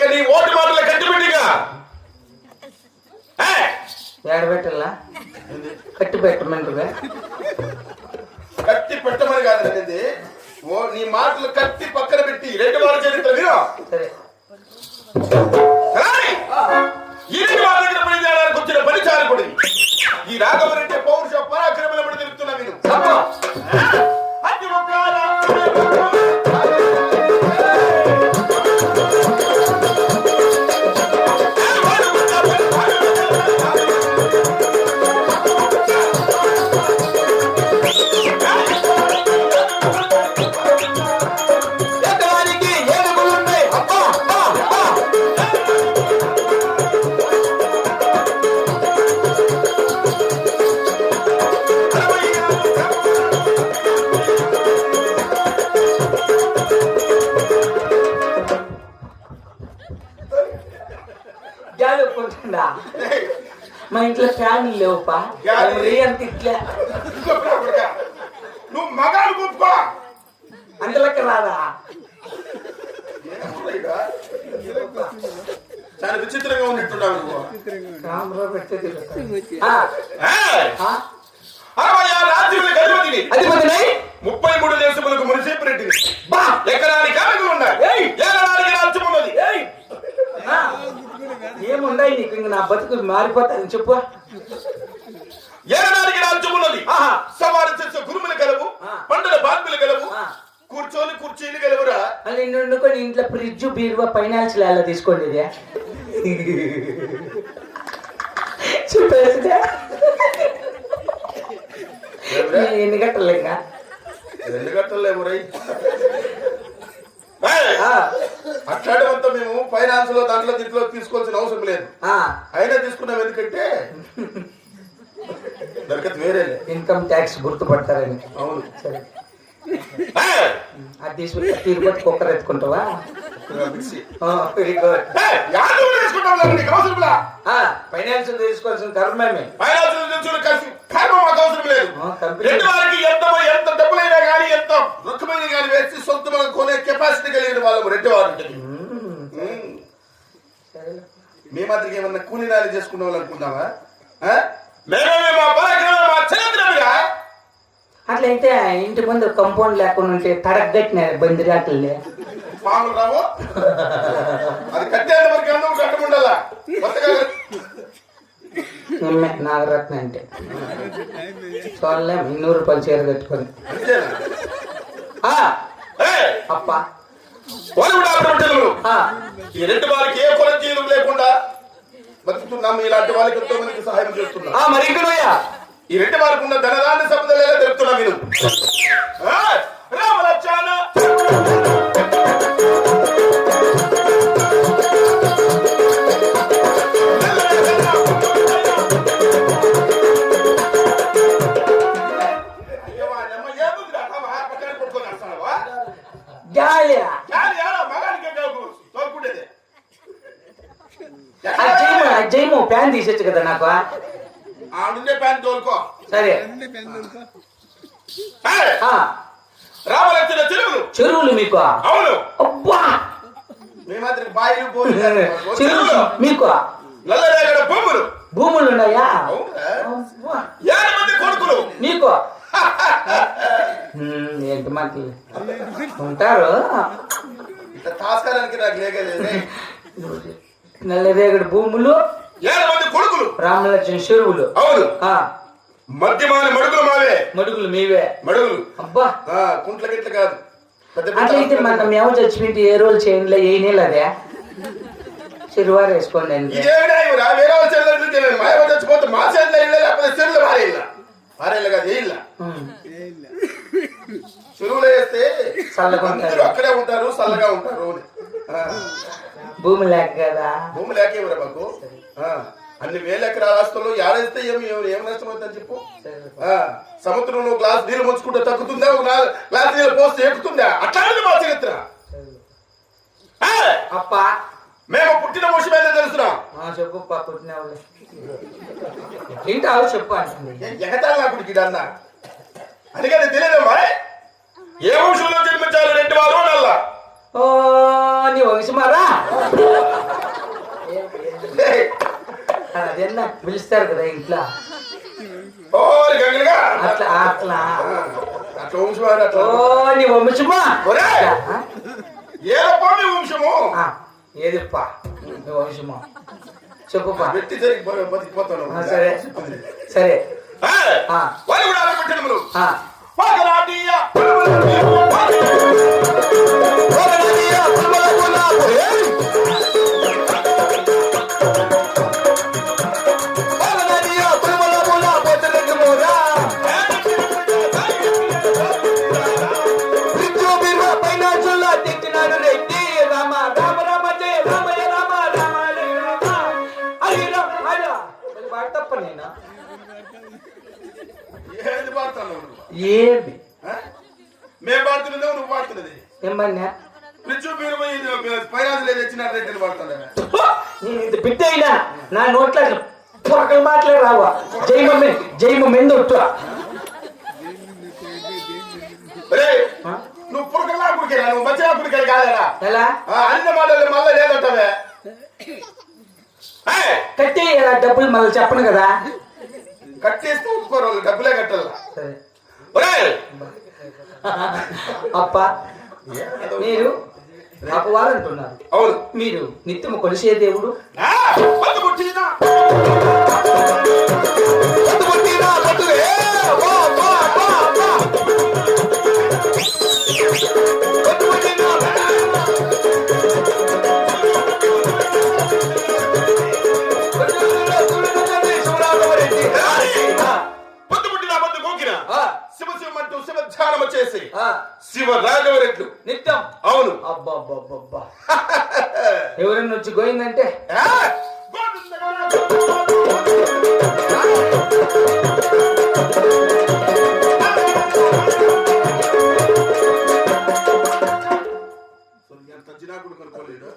ఇక నీ ఓటు మాటల కట్టిపెట్టిగా ఏడబెట్టలా కట్టి పెట్టమంటుగా కట్టి పెట్టమని కాదు అనేది నీ మాటలు కట్టి పక్కన పెట్టి రెండు వారి చరిత్ర విను. సరే ఈ రెండు వారి దగ్గర పనిచేయడానికి వచ్చిన పనిచారకుడి ఈ రాఘవరెడ్డి పౌరుష పరాక్రమలను తెలుపుతున్నా విను. మా ఇంట్లో ఫ్యాన్ లేవుపా అంత ఇట్లా నువ్వు మగాలు కూపుకో అంతలెక్క రాదా చాలా విచిత్రంగా ఉన్నట్టున్నావు నువ్వు. అధిపతిని 33 దేశములకు మునిసిపరెడ్డిని ఎకరానికి అడుగులు ఉన్నాయి, ఎకరానికి రాజ్యం ఉన్నది. ఏముండయి నీకు ఇంక నా బతుకులు మారిపోతాయని చెప్పు. ఎకరానికి రాజ్యం ఉన్నది, సవారి చేసే గురుములు గలవు, పండుగ బాంబులు గలవు, కూర్చొని కుర్చీలు గలవురా. మళ్ళీ వండుకొని ఇంట్లో ఫ్రిడ్జ్ బీరువా ఫైనాన్స్ ఎలా తీసుకోండి ఇదే చెప్పేసిదే ఎన్ని గంటలు ఇంకా 2 గంటలు లేవు రై. అట్లాంటివంతా మేము ఫైనాన్స్ లో దాంట్లో దీంట్లో తీసుకోవాల్సిన అవసరం లేదు. అయినా తీసుకున్నాం ఎందుకంటే దొరకదు వేరే ఇన్కమ్ ట్యాక్స్ గుర్తుపడతారని. అవును సరే అది తీసుకుంటే తిరుపతి కుక్కర్ ఎత్తుకుంటావా? Very good. ఫైనాన్స్ తీసుకోవాల్సిన కర్మమే. ఎంత డబ్బులైనా కానీ ఎంత రొక్కమైన కానీ వేసి సొంత మనం కొనే కెపాసిటీ కలిగిన వాళ్ళము రెడ్డి వారు. మీ మాదిరికి ఏమన్నా కూలీ నాలి చేసుకునే వాళ్ళు అనుకున్నావా? అట్లయితే ఇంటి ముందు కంపౌండ్ లేకుండా ఉంటే తడగట్టిన బందిరాకులే మామూలు రావు. అది కట్టేంత వరకు ఎందుకు కట్టముండాలా? నాగరత్న అంటే చూడలే 200 రూపాయలు చీర కట్టుకొని అప్ప ఈ రెండు వారికి ఏ కొరతీలు లేకుండా బతుకుతున్నాము. ఇలాంటి వాళ్ళకి ఎంతో మందికి సహాయం చేస్తున్నాం. మరి ఈ రెండు వారికి ఉన్న ధనదాన్ని సంపదలు తెలుపుతున్నా మీరు. రామలక్ష్మణ జైము ప్యాన్ తీసేచ్చు కదా నాకు. ఆడుండే ప్యాన్ తోలుకో. సరే రామలక్ష్మణ చెరువులు మీకు? అవును. అబ్బా మీ మాత్రం బాయిలు చెరువులు మీకు? నల్లరేగడ భూములు. భూములు ఉన్నాయా? 50 మంది కొడుకులు నీకు? ఏంటి మాటలు ఉంటారు. తాస్కారానికి నాకు లేగలేదు. నల్లరేగడి భూములు, 50 మంది కొడుకులు, రామలక్ష్మణ చెరువులు. అవును. మధ్యమాన మడుగులు మావే. మడుగులు మీవే? మడుగులు. అబ్బా కుంట్ల గిట్ల కాదు. అట్లయితే మనం మేము చచ్చిపోయింది ఏ రోజు చేయండి ఏ నీళ్ళు అదే చెరువారు వేసుకోండి అండి. చచ్చిపోతే మా చేతిలో ఇళ్ళ లేకపోతే చెరువులు మారే ఇళ్ళ మారేళ్ళ కాదు ఏ ఇళ్ళ చెరువులో వేస్తే అందరూ అక్కడే ఉంటారు, చల్లగా ఉంటారు. భూమి లేక కదా. భూమి లేక ఎవరా మాకు అన్ని 1000 ఎకరాల ఆస్తులు ఏడేస్తే ఏం నష్టం అవుతుందని చెప్పు. సముద్రంలో గ్లాస్ నీళ్ళు ముంచుకుంటే తగ్గుతుందా? గ్లాస్ నీళ్ళు పోస్తే ఎక్కుతుందా? అట్లాంటి మా చరిత్ర. అప్ప మేము పుట్టిన మనిషి మీద తెలుసురా. చెప్పు పుట్టిన తింటావు చెప్పు. ఎగతాళి నా గుడికి అన్న అందుకని తెలియదమ్మా. ఏ వంశంలో జన్మించారు రెండు వారు నల్లా? నీ వంశమారా? అదేనా పిలుస్తారు కదా ఇంట్లో ఓరి గంగలుగా అట్లా అట్లా అట్లా వంశమారు అట్లా ఓ నీ వంశమా ఒరేయ్! ఏదప్పా నీ వంశము ఏదిప్పా నీ వంశమా చెప్పుపా వ్యక్తి జరిగి బతికిపోతాను సరే సరే వాళ్ళు కూడా అలా పెట్టినములు ఆ, పాకరాటియ తప్ప నేను ఏది పాడుతున్నావు నువ్వు? ఏమి మేము పాడుతున్నదే నువ్వు పాడుతున్నది ఏమన్నా ఫ్రిడ్జ్ మీరు పైరాజులే తెచ్చినారు రేట్లు పాడుతున్నా నేను ఇంత బిడ్డ అయినా నా నోట్ల పొరకలు మాటలే రావా జైమ మెందొట్టు నువ్వు పురకల్లా కుడికెళ్ళా నువ్వు మంచిగా కుడికెళ్ళి కాలేరా ఎలా అన్ని మాటలు మళ్ళీ లేదంటావే కట్టి డబ్బులు మళ్ళీ చెప్పను కదా కట్టేస్తే ఒప్పుకోరు వాళ్ళు డబ్బులే కట్టాలా సరే ఒరేయ్! అప్ప మీరు అపవాదంటున్నారు అవును మీరు నిత్యము కొలిసే దేవుడు పట్టు పుట్టినా శివ చేసి శివ రాఘవరెట్లు నిత్యం అవును అబ్బా ఎవరైనా వచ్చి గోయిందంటే జినాకుడు కనుకోలేడు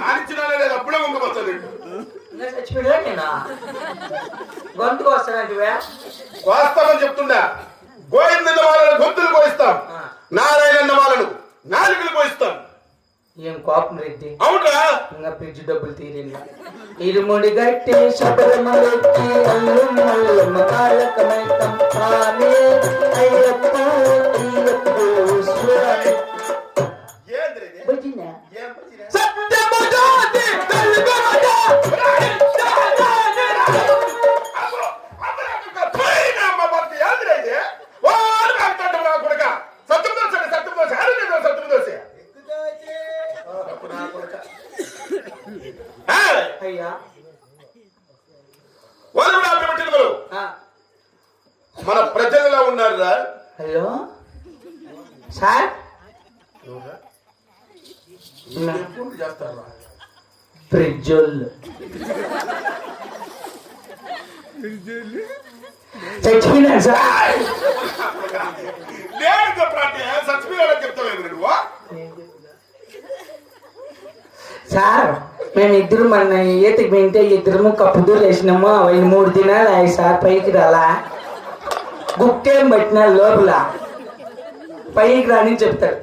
ఆనిచ్చినా లేదు అప్పుడే వంగబోతాడు చచ్చిపోయా నేను గొంతుకు వస్తానంటివే వాస్తవం చెప్తుండా గోవింద వాళ్ళను గొంతులు కోయిస్తాం నారాయణ వాళ్ళను నాలుగులు కోయిస్తాం ఏం కోపం రెడ్డి అవునా ఇంకా ఫ్రిడ్జ్ డబ్బులు తీరిందా ఇరుముడి గట్టి శబరిమలెక్కి అల్లు మల్లమ్మ కాలకమైతం ఆమె అయ్యప్ప అయ్యప్ప స్వామి బజినా సత్యమజాతి తెలుగమజా అయ్యా మన ప్రజలలో ఉన్నారా హలో సార్ చేస్తారా ఫ్రిడ్జ్ చచ్చిపోయినా సార్ నేను చెప్పండి చచ్చిపోయాడని చెప్తావేమి నువ్వు సార్ మేము ఇద్దరు మన ఈతకి వింటే ఇద్దరము కప్పుదూరు వేసినాము అవి 3 దినాలు అవి సార్ పైకి రాలా గుక్కేం పట్టినా లోపల పైకి రాని చెప్తారు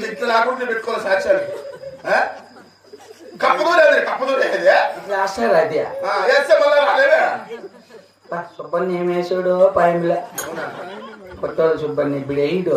ఇట్లా లేకుండా పెట్టుకోవాలి సాక్ష్యాలు కప్పదూరే రాస్తారు అదే వేస్తే మళ్ళీ రాలేదా సుబ్బన్ని ఏం వేసాడు పైంలో కొత్త సుబ్బన్ని ఇప్పుడు వేయడు